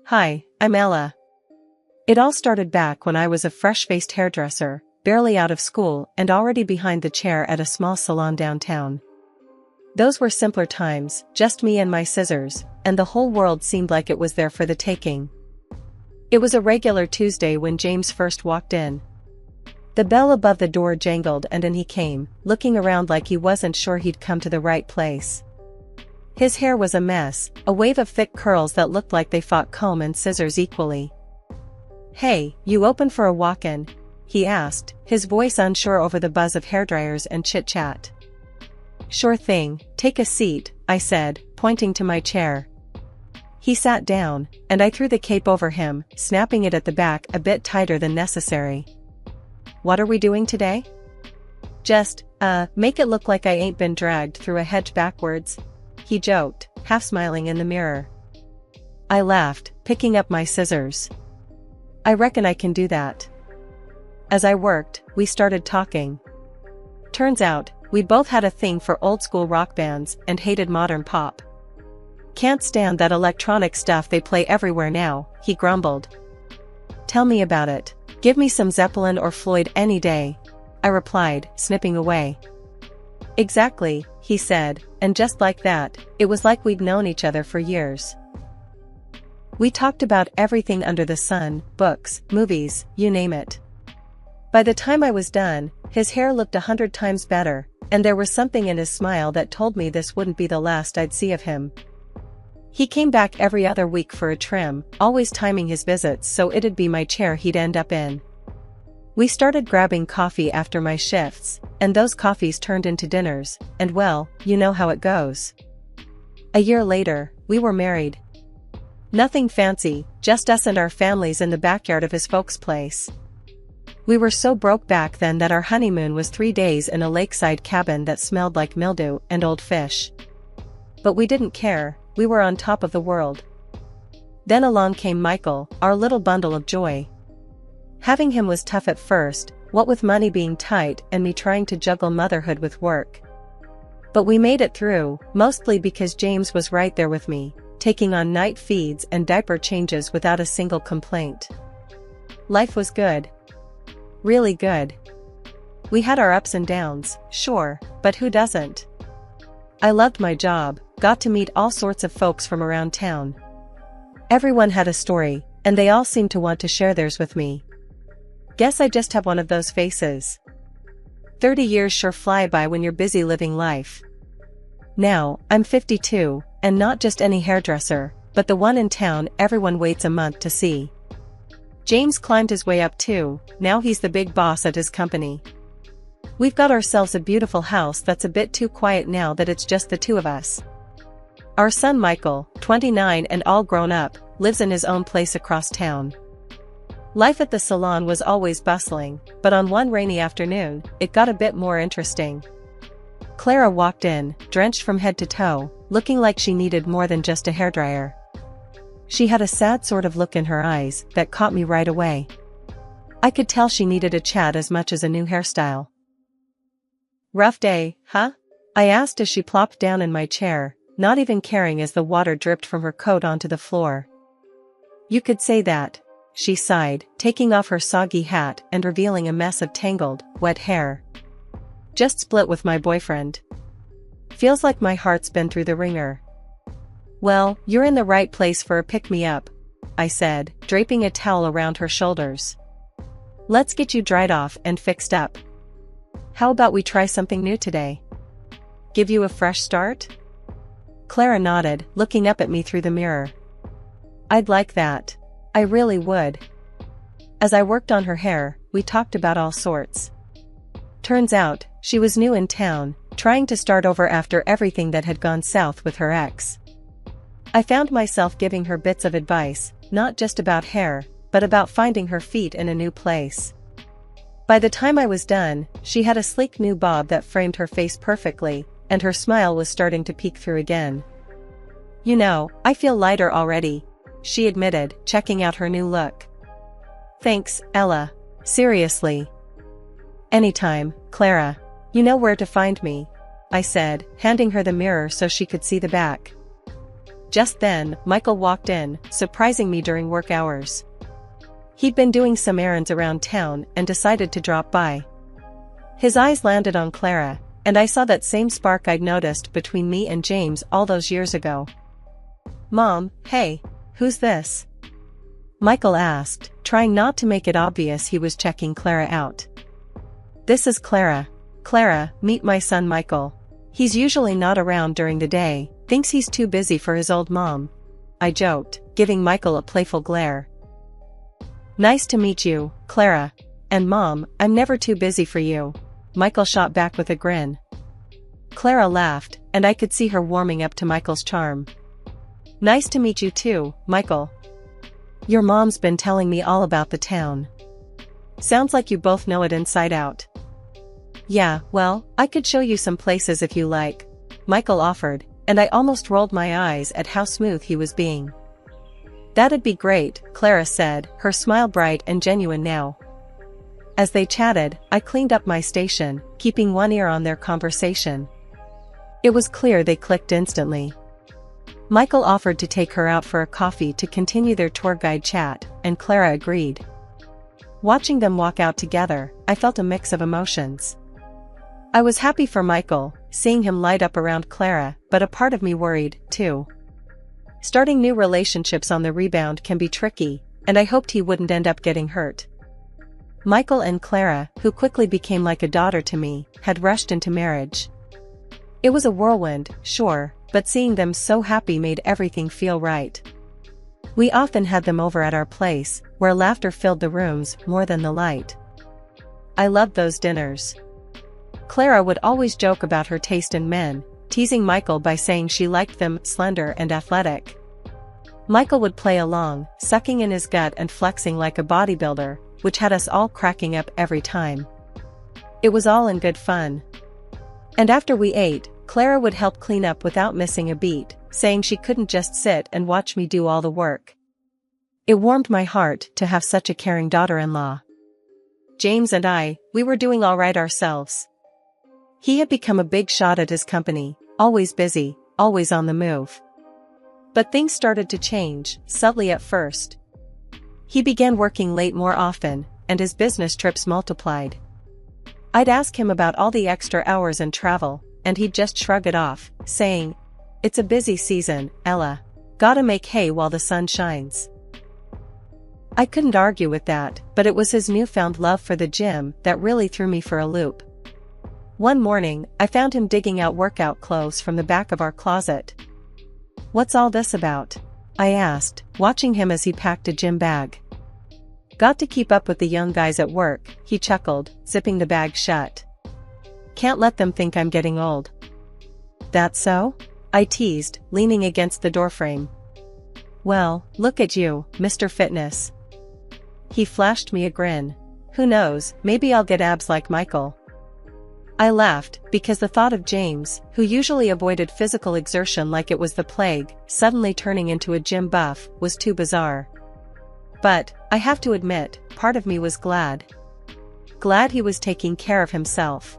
Hi, I'm Ella. It all started back when I was a fresh-faced hairdresser, barely out of school and already behind the chair at a small salon downtown. Those were simpler times, just me and my scissors, and the whole world seemed like it was there for the taking. It was a regular Tuesday when James first walked in. The bell above the door jangled and in he came, looking around like he wasn't sure he'd come to the right place. His hair was a mess, a wave of thick curls that looked like they fought comb and scissors equally. "Hey, you open for a walk-in?" he asked, his voice unsure over the buzz of hairdryers and chit-chat. "Sure thing, take a seat," I said, pointing to my chair. He sat down, and I threw the cape over him, snapping it at the back a bit tighter than necessary. "What are we doing today?" "Just, make it look like I ain't been dragged through a hedge backwards," he joked, half smiling in the mirror. I laughed, picking up my scissors. "I reckon I can do that." As I worked, we started talking. Turns out, we both had a thing for old-school rock bands and hated modern pop. "Can't stand that electronic stuff they play everywhere now," he grumbled. "Tell me about it. Give me some Zeppelin or Floyd any day," I replied, snipping away. "Exactly," he said, and just like that, it was like we'd known each other for years. We talked about everything under the sun, books, movies, you name it. By the time I was done, his hair looked 100 times better, and there was something in his smile that told me this wouldn't be the last I'd see of him. He came back every other week for a trim, always timing his visits so it'd be my chair he'd end up in. We started grabbing coffee after my shifts, and those coffees turned into dinners, and well, you know how it goes. A year later, we were married. Nothing fancy, just us and our families in the backyard of his folks' place. We were so broke back then that our honeymoon was 3 days in a lakeside cabin that smelled like mildew and old fish. But we didn't care, we were on top of the world. Then along came Michael, our little bundle of joy. Having him was tough at first, what with money being tight and me trying to juggle motherhood with work. But we made it through, mostly because James was right there with me, taking on night feeds and diaper changes without a single complaint. Life was good. Really good. We had our ups and downs, sure, but who doesn't? I loved my job, got to meet all sorts of folks from around town. Everyone had a story, and they all seemed to want to share theirs with me. Guess I just have one of those faces. 30 years sure fly by when you're busy living life. Now, I'm 52, and not just any hairdresser, but the one in town everyone waits a month to see. James climbed his way up too, now he's the big boss at his company. We've got ourselves a beautiful house that's a bit too quiet now that it's just the two of us. Our son Michael, 29 and all grown up, lives in his own place across town. Life at the salon was always bustling, but on one rainy afternoon, it got a bit more interesting. Clara walked in, drenched from head to toe, looking like she needed more than just a hairdryer. She had a sad sort of look in her eyes that caught me right away. I could tell she needed a chat as much as a new hairstyle. "Rough day, huh?" I asked as she plopped down in my chair, not even caring as the water dripped from her coat onto the floor. "You could say that," she sighed, taking off her soggy hat and revealing a mess of tangled, wet hair. "Just split with my boyfriend. Feels like my heart's been through the ringer." "Well, you're in the right place for a pick-me-up," I said, draping a towel around her shoulders. "Let's get you dried off and fixed up. How about we try something new today? Give you a fresh start?" Clara nodded, looking up at me through the mirror. "I'd like that. I really would." As I worked on her hair, we talked about all sorts. Turns out, she was new in town, trying to start over after everything that had gone south with her ex. I found myself giving her bits of advice, not just about hair, but about finding her feet in a new place. By the time I was done, she had a sleek new bob that framed her face perfectly, and her smile was starting to peek through again. "You know, I feel lighter already," she admitted, checking out her new look. "Thanks, Ella. Seriously." "Anytime, Clara. You know where to find me," I said, handing her the mirror so she could see the back. Just then, Michael walked in, surprising me during work hours. He'd been doing some errands around town and decided to drop by. His eyes landed on Clara, and I saw that same spark I'd noticed between me and James all those years ago. "Mom, hey, who's this?" Michael asked, trying not to make it obvious he was checking Clara out. "This is Clara. Clara, meet my son Michael. He's usually not around during the day, thinks he's too busy for his old mom," I joked, giving Michael a playful glare. "Nice to meet you, Clara. And Mom, I'm never too busy for you," Michael shot back with a grin. Clara laughed, and I could see her warming up to Michael's charm. "Nice to meet you too, Michael. Your mom's been telling me all about the town. Sounds like you both know it inside out." "Yeah, well, I could show you some places if you like," Michael offered, and I almost rolled my eyes at how smooth he was being. "That'd be great," Clara said, her smile bright and genuine now. As they chatted, I cleaned up my station, keeping one ear on their conversation. It was clear they clicked instantly. Michael offered to take her out for a coffee to continue their tour guide chat, and Clara agreed. Watching them walk out together, I felt a mix of emotions. I was happy for Michael, seeing him light up around Clara, but a part of me worried, too. Starting new relationships on the rebound can be tricky, and I hoped he wouldn't end up getting hurt. Michael and Clara, who quickly became like a daughter to me, had rushed into marriage. It was a whirlwind, sure, but seeing them so happy made everything feel right. We often had them over at our place, where laughter filled the rooms more than the light. I loved those dinners. Clara would always joke about her taste in men, teasing Michael by saying she liked them slender and athletic. Michael would play along, sucking in his gut and flexing like a bodybuilder, which had us all cracking up every time. It was all in good fun. And after we ate, Clara would help clean up without missing a beat, saying she couldn't just sit and watch me do all the work. It warmed my heart to have such a caring daughter-in-law. James and we were doing all right ourselves. He had become a big shot at his company, always busy, always on the move. But things started to change, subtly at first. He began working late more often, and his business trips multiplied. I'd ask him about all the extra hours and travel, and he'd just shrug it off, saying, "It's a busy season, Ella. Gotta make hay while the sun shines." I couldn't argue with that, but it was his newfound love for the gym that really threw me for a loop. One morning, I found him digging out workout clothes from the back of our closet. "What's all this about?" I asked, watching him as he packed a gym bag. "Got to keep up with the young guys at work," he chuckled, zipping the bag shut. "Can't let them think I'm getting old." "That so?" I teased, leaning against the doorframe. "Well, look at you, Mr. Fitness." He flashed me a grin. "Who knows, maybe I'll get abs like Michael." I laughed, because the thought of James, who usually avoided physical exertion like it was the plague, suddenly turning into a gym buff, was too bizarre. But, I have to admit, part of me was glad. Glad he was taking care of himself.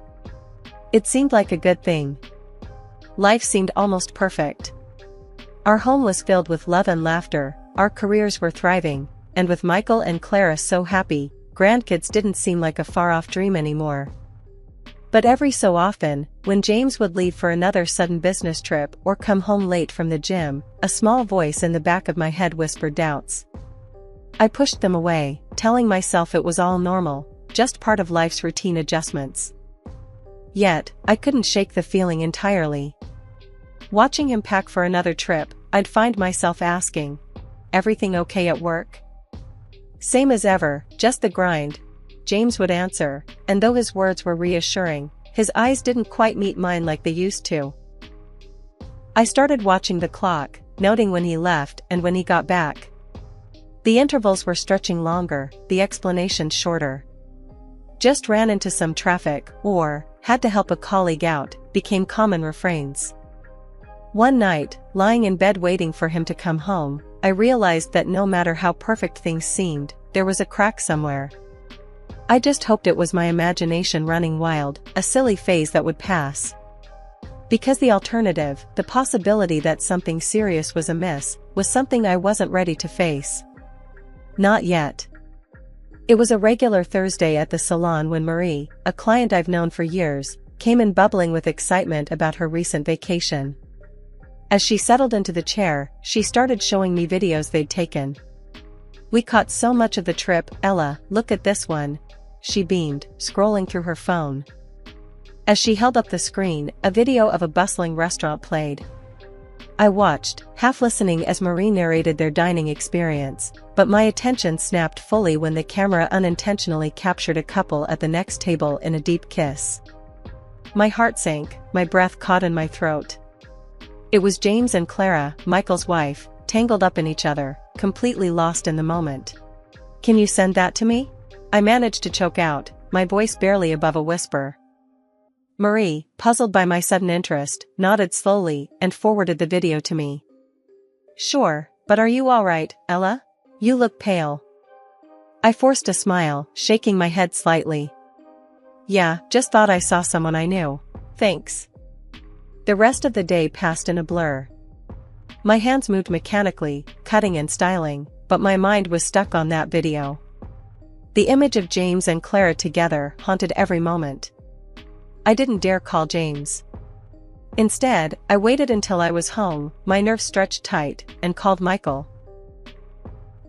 It seemed like a good thing. Life seemed almost perfect. Our home was filled with love and laughter, our careers were thriving, and with Michael and Clara so happy, grandkids didn't seem like a far-off dream anymore. But every so often, when James would leave for another sudden business trip or come home late from the gym, a small voice in the back of my head whispered doubts. I pushed them away, telling myself it was all normal, just part of life's routine adjustments. Yet, I couldn't shake the feeling entirely. Watching him pack for another trip, I'd find myself asking, "Everything okay at work?" "Same as ever, just the grind," James would answer, and though his words were reassuring, his eyes didn't quite meet mine like they used to. I started watching the clock, noting when he left and when he got back. The intervals were stretching longer, the explanations shorter. "Just ran into some traffic," or "had to help a colleague out," became common refrains. One night, lying in bed waiting for him to come home, I realized that no matter how perfect things seemed, there was a crack somewhere. I just hoped it was my imagination running wild, a silly phase that would pass. Because the alternative, the possibility that something serious was amiss, was something I wasn't ready to face. Not yet. It was a regular Thursday at the salon when Marie, a client I've known for years, came in bubbling with excitement about her recent vacation. As she settled into the chair, she started showing me videos they'd taken. "We caught so much of the trip, Ella, look at this one," she beamed, scrolling through her phone. As she held up the screen, a video of a bustling restaurant played. I watched, half listening as Marie narrated their dining experience, but my attention snapped fully when the camera unintentionally captured a couple at the next table in a deep kiss. My heart sank, my breath caught in my throat. It was James and Clara, Michael's wife, tangled up in each other, completely lost in the moment. "Can you send that to me?" I managed to choke out, my voice barely above a whisper. Marie, puzzled by my sudden interest, nodded slowly and forwarded the video to me. "Sure, but are you all right, Ella? You look pale." I forced a smile, shaking my head slightly. "Yeah, just thought I saw someone I knew. Thanks." The rest of the day passed in a blur. My hands moved mechanically, cutting and styling, but my mind was stuck on that video. The image of James and Clara together haunted every moment. I didn't dare call James. Instead, I waited until I was home, my nerves stretched tight, and called Michael.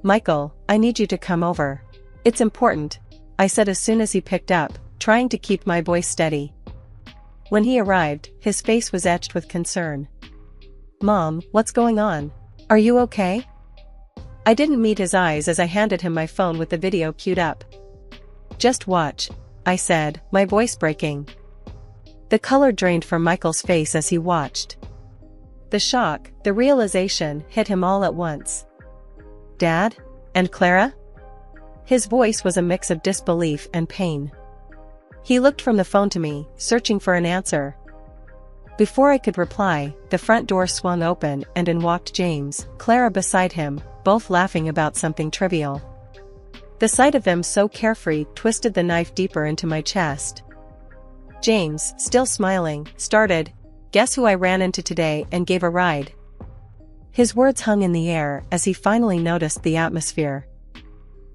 "Michael, I need you to come over. It's important," I said as soon as he picked up, trying to keep my voice steady. When he arrived, his face was etched with concern. "Mom, what's going on? Are you okay?" I didn't meet his eyes as I handed him my phone with the video queued up. "Just watch," I said, my voice breaking. The color drained from Michael's face as he watched. The shock, the realization, hit him all at once. "Dad? And Clara?" His voice was a mix of disbelief and pain. He looked from the phone to me, searching for an answer. Before I could reply, the front door swung open and in walked James, Clara beside him, both laughing about something trivial. The sight of them so carefree twisted the knife deeper into my chest. James, still smiling, started, "Guess who I ran into today and gave a ride?" His words hung in the air as he finally noticed the atmosphere.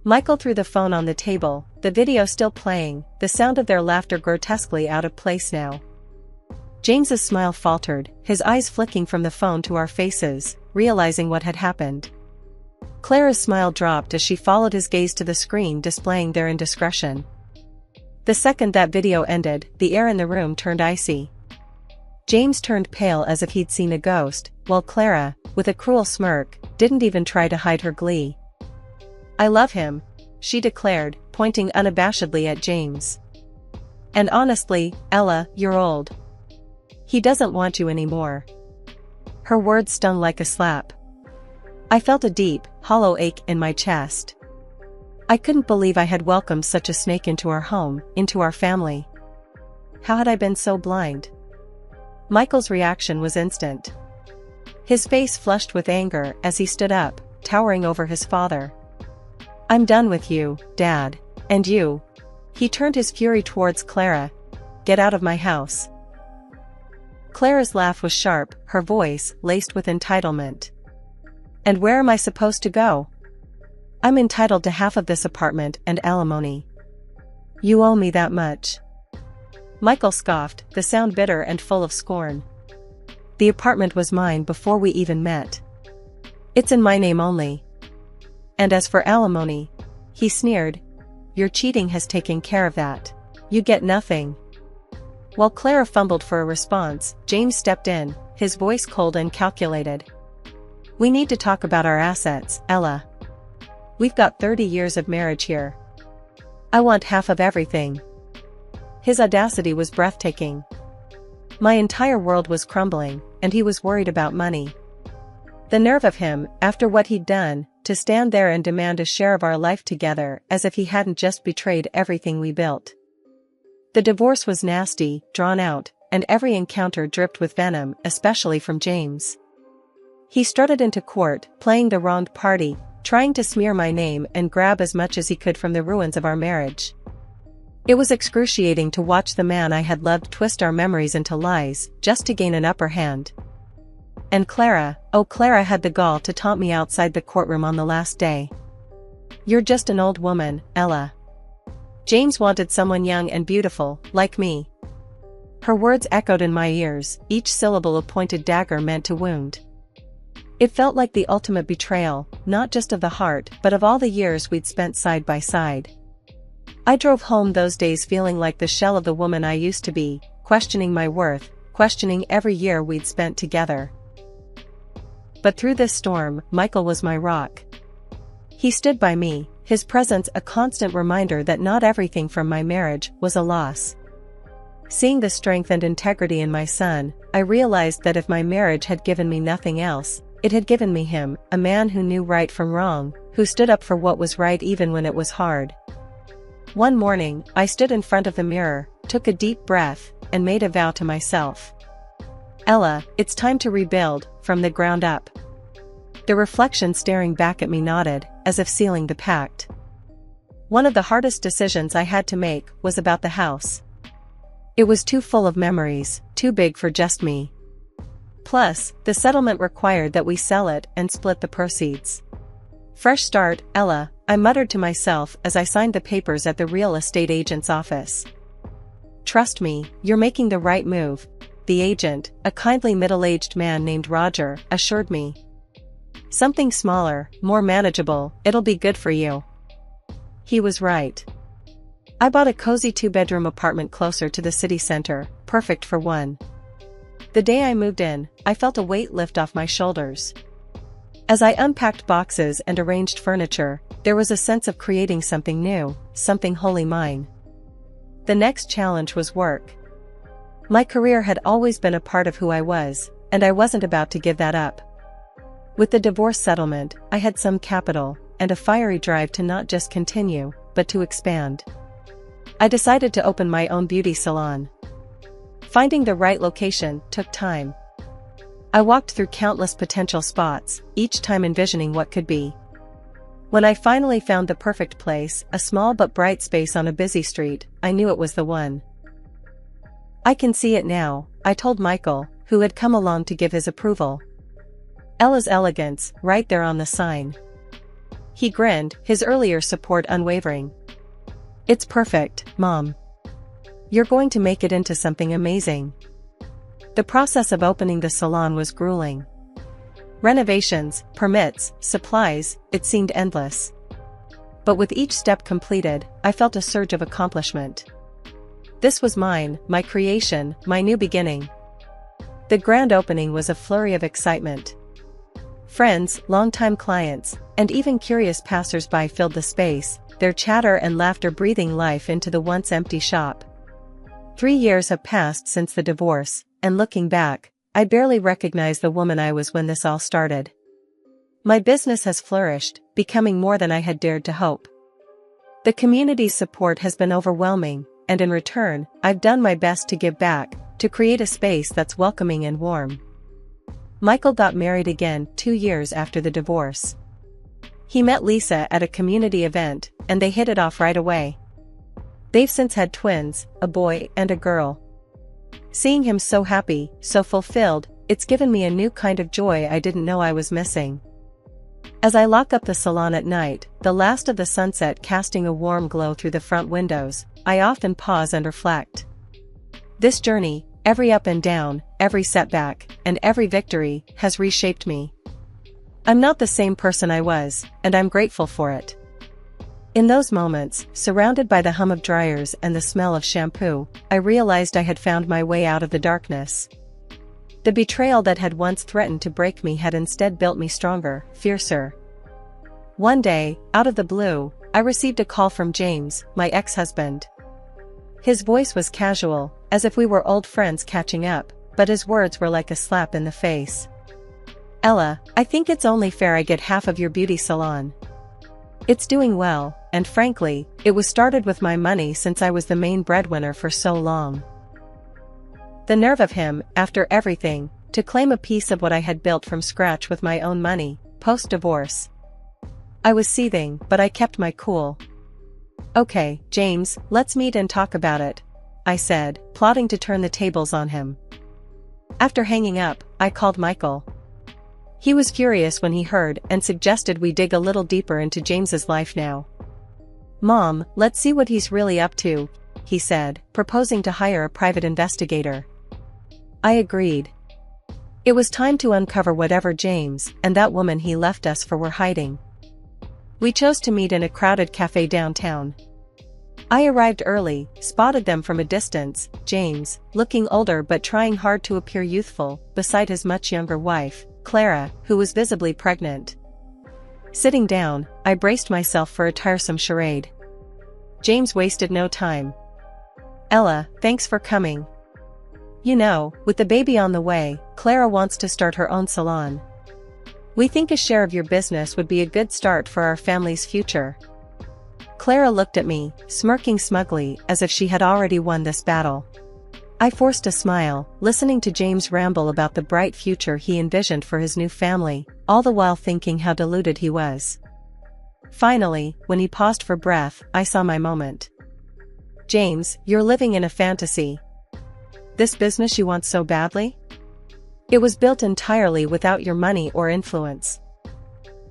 Michael threw the phone on the table, the video still playing, the sound of their laughter grotesquely out of place now. James's smile faltered, his eyes flicking from the phone to our faces, realizing what had happened. Clara's smile dropped as she followed his gaze to the screen displaying their indiscretion. The second that video ended, the air in the room turned icy. James turned pale as if he'd seen a ghost, while Clara, with a cruel smirk, didn't even try to hide her glee. "I love him," she declared, pointing unabashedly at James. "And honestly, Ella, you're old. He doesn't want you anymore." Her words stung like a slap. I felt a deep, hollow ache in my chest. I couldn't believe I had welcomed such a snake into our home, into our family. How had I been so blind? Michael's reaction was instant. His face flushed with anger as he stood up, towering over his father. "I'm done with you, Dad. And you." He turned his fury towards Clara. "Get out of my house." Clara's laugh was sharp, her voice laced with entitlement. "And where am I supposed to go? I'm entitled to half of this apartment and alimony. You owe me that much." Michael scoffed, the sound bitter and full of scorn. "The apartment was mine before we even met. It's in my name only. And as for alimony," he sneered, "your cheating has taken care of that. You get nothing." While Clara fumbled for a response, James stepped in, his voice cold and calculated. "We need to talk about our assets, Ella. We've got 30 years of marriage here. I want half of everything." His audacity was breathtaking. My entire world was crumbling, and he was worried about money. The nerve of him, after what he'd done, to stand there and demand a share of our life together as if he hadn't just betrayed everything we built. The divorce was nasty, drawn out, and every encounter dripped with venom, especially from James. He strutted into court, playing the wronged party, trying to smear my name and grab as much as he could from the ruins of our marriage. It was excruciating to watch the man I had loved twist our memories into lies, just to gain an upper hand. And Clara, oh Clara had the gall to taunt me outside the courtroom on the last day. "You're just an old woman, Ella. James wanted someone young and beautiful, like me." Her words echoed in my ears, each syllable a pointed dagger meant to wound. It felt like the ultimate betrayal, not just of the heart but of all the years we'd spent side by side. I drove home those days feeling like the shell of the woman I used to be, questioning my worth, questioning every year we'd spent together. But through this storm, Michael was my rock. He stood by me, his presence a constant reminder that not everything from my marriage was a loss. Seeing the strength and integrity in my son, I realized that if my marriage had given me nothing else, it had given me him, a man who knew right from wrong, who stood up for what was right even when it was hard. One morning, I stood in front of the mirror, took a deep breath, and made a vow to myself. "Ella, it's time to rebuild, from the ground up." The reflection staring back at me nodded, as if sealing the pact. One of the hardest decisions I had to make was about the house. It was too full of memories, too big for just me. Plus, the settlement required that we sell it and split the proceeds. "Fresh start, Ella," I muttered to myself as I signed the papers at the real estate agent's office. "Trust me, you're making the right move," the agent, a kindly middle-aged man named Roger, assured me. "Something smaller, more manageable, it'll be good for you." He was right. I bought a cozy 2-bedroom apartment closer to the city center, perfect for one. The day I moved in, I felt a weight lift off my shoulders. As I unpacked boxes and arranged furniture, there was a sense of creating something new, something wholly mine. The next challenge was work. My career had always been a part of who I was, and I wasn't about to give that up. With the divorce settlement, I had some capital, and a fiery drive to not just continue, but to expand. I decided to open my own beauty salon. Finding the right location took time. I walked through countless potential spots, each time envisioning what could be. When I finally found the perfect place, a small but bright space on a busy street, I knew it was the one. "I can see it now," I told Michael, who had come along to give his approval. "Ella's Elegance, right there on the sign." He grinned, his earlier support unwavering. "It's perfect, Mom. You're going to make it into something amazing." The process of opening the salon was grueling. Renovations, permits, supplies, it seemed endless. But with each step completed, I felt a surge of accomplishment. This was mine, my creation, my new beginning. The grand opening was a flurry of excitement. Friends, longtime clients, and even curious passers-by filled the space, their chatter and laughter breathing life into the once empty shop. 3 years have passed since the divorce, and looking back, I barely recognize the woman I was when this all started. My business has flourished, becoming more than I had dared to hope. The community's support has been overwhelming, and in return, I've done my best to give back, to create a space that's welcoming and warm. Michael got married again 2 years after the divorce. He met Lisa at a community event, and they hit it off right away. They've since had twins, a boy and a girl. Seeing him so happy, so fulfilled, it's given me a new kind of joy I didn't know I was missing. As I lock up the salon at night, the last of the sunset casting a warm glow through the front windows, I often pause and reflect. This journey, every up and down, every setback, and every victory, has reshaped me. I'm not the same person I was, and I'm grateful for it. In those moments, surrounded by the hum of dryers and the smell of shampoo, I realized I had found my way out of the darkness. The betrayal that had once threatened to break me had instead built me stronger, fiercer. One day, out of the blue, I received a call from James, my ex-husband. His voice was casual, as if we were old friends catching up, but his words were like a slap in the face. "Ella, I think it's only fair I get half of your beauty salon. It's doing well, and frankly, it was started with my money since I was the main breadwinner for so long." The nerve of him, after everything, to claim a piece of what I had built from scratch with my own money, post-divorce. I was seething, but I kept my cool. Okay, James, let's meet and talk about it, I said, plotting to turn the tables on him. After hanging up, I called Michael. He was furious when he heard and suggested we dig a little deeper into James's life now. Mom, let's see what he's really up to, he said, proposing to hire a private investigator. I agreed. It was time to uncover whatever James and that woman he left us for were hiding. We chose to meet in a crowded cafe downtown. I arrived early, spotted them from a distance, James, looking older but trying hard to appear youthful, beside his much younger wife, Clara, who was visibly pregnant. Sitting down, I braced myself for a tiresome charade. James wasted no time. Ella, thanks for coming. You know, with the baby on the way, Clara wants to start her own salon. We think a share of your business would be a good start for our family's future. Clara looked at me, smirking smugly as if she had already won this battle. I forced a smile, listening to James ramble about the bright future he envisioned for his new family, all the while thinking how deluded he was. Finally, when he paused for breath, I saw my moment. James, you're living in a fantasy. This business you want so badly? It was built entirely without your money or influence.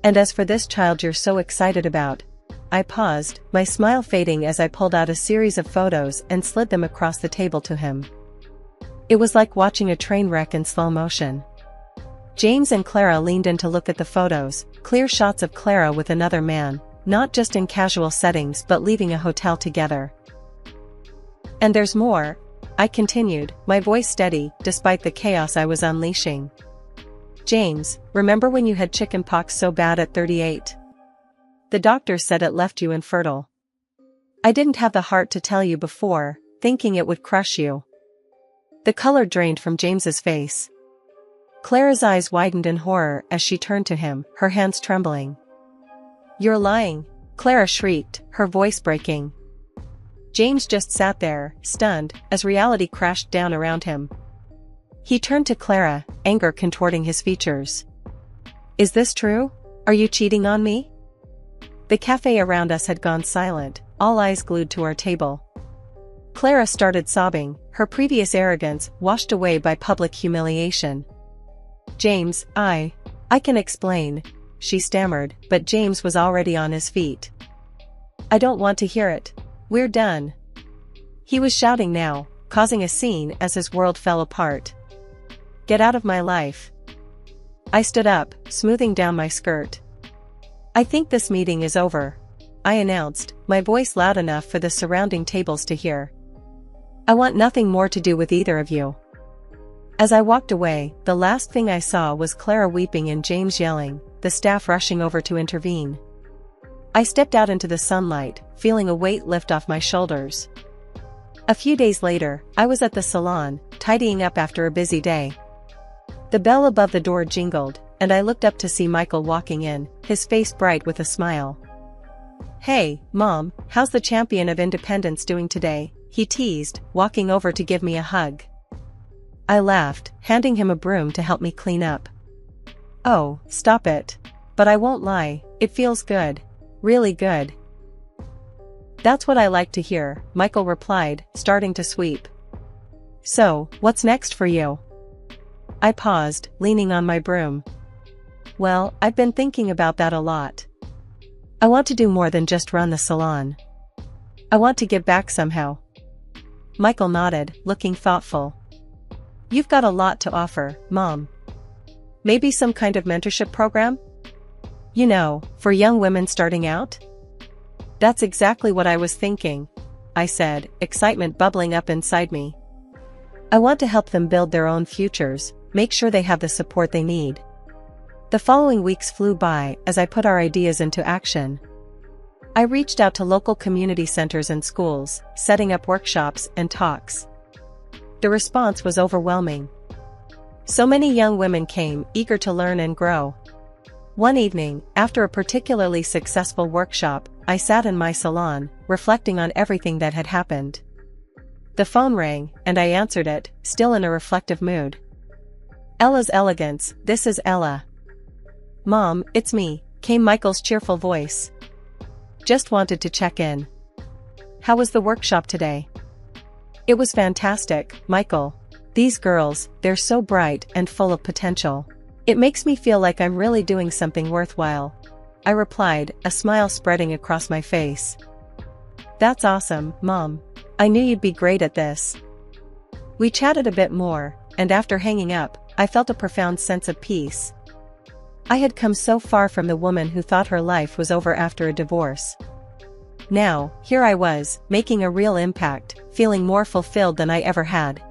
And as for this child you're so excited about, I paused, my smile fading as I pulled out a series of photos and slid them across the table to him. It was like watching a train wreck in slow motion. James and Clara leaned in to look at the photos, clear shots of Clara with another man, not just in casual settings but leaving a hotel together. And there's more, I continued, my voice steady, despite the chaos I was unleashing. James, remember when you had chicken pox so bad at 38? The doctor said it left you infertile. I didn't have the heart to tell you before, thinking it would crush you. The color drained from James's face. Clara's eyes widened in horror as she turned to him, her hands trembling. You're lying, Clara shrieked, her voice breaking. James just sat there, stunned, as reality crashed down around him. He turned to Clara, anger contorting his features. Is this true? Are you cheating on me? The cafe around us had gone silent, all eyes glued to our table. Clara started sobbing, her previous arrogance washed away by public humiliation. James, I can explain, she stammered, but James was already on his feet. I don't want to hear it. We're done. He was shouting now, causing a scene as his world fell apart. Get out of my life. I stood up, smoothing down my skirt. I think this meeting is over, I announced, my voice loud enough for the surrounding tables to hear. I want nothing more to do with either of you. As I walked away, the last thing I saw was Clara weeping and James yelling, the staff rushing over to intervene. I stepped out into the sunlight, feeling a weight lift off my shoulders. A few days later, I was at the salon, tidying up after a busy day. The bell above the door jingled, and I looked up to see Michael walking in, his face bright with a smile. Hey, Mom, how's the champion of independence doing today? He teased, walking over to give me a hug. I laughed, handing him a broom to help me clean up. Oh, stop it. But I won't lie, it feels good. Really good. That's what I like to hear, Michael replied, starting to sweep. So, what's next for you? I paused, leaning on my broom. Well, I've been thinking about that a lot. I want to do more than just run the salon. I want to give back somehow. Michael nodded, looking thoughtful. You've got a lot to offer, Mom. Maybe some kind of mentorship program? You know, for young women starting out? That's exactly what I was thinking, I said, excitement bubbling up inside me. I want to help them build their own futures, make sure they have the support they need. The following weeks flew by as I put our ideas into action. I reached out to local community centers and schools, setting up workshops and talks. The response was overwhelming. So many young women came, eager to learn and grow. One evening, after a particularly successful workshop, I sat in my salon, reflecting on everything that had happened. The phone rang, and I answered it, still in a reflective mood. Ella's Elegance, this is Ella. Mom, it's me, came Michael's cheerful voice. Just wanted to check in. How was the workshop today? It was fantastic, Michael. These girls, they're so bright and full of potential. It makes me feel like I'm really doing something worthwhile. I replied, a smile spreading across my face. That's awesome, Mom. I knew you'd be great at this. We chatted a bit more, and after hanging up, I felt a profound sense of peace. I had come so far from the woman who thought her life was over after a divorce. Now, here I was, making a real impact, feeling more fulfilled than I ever had.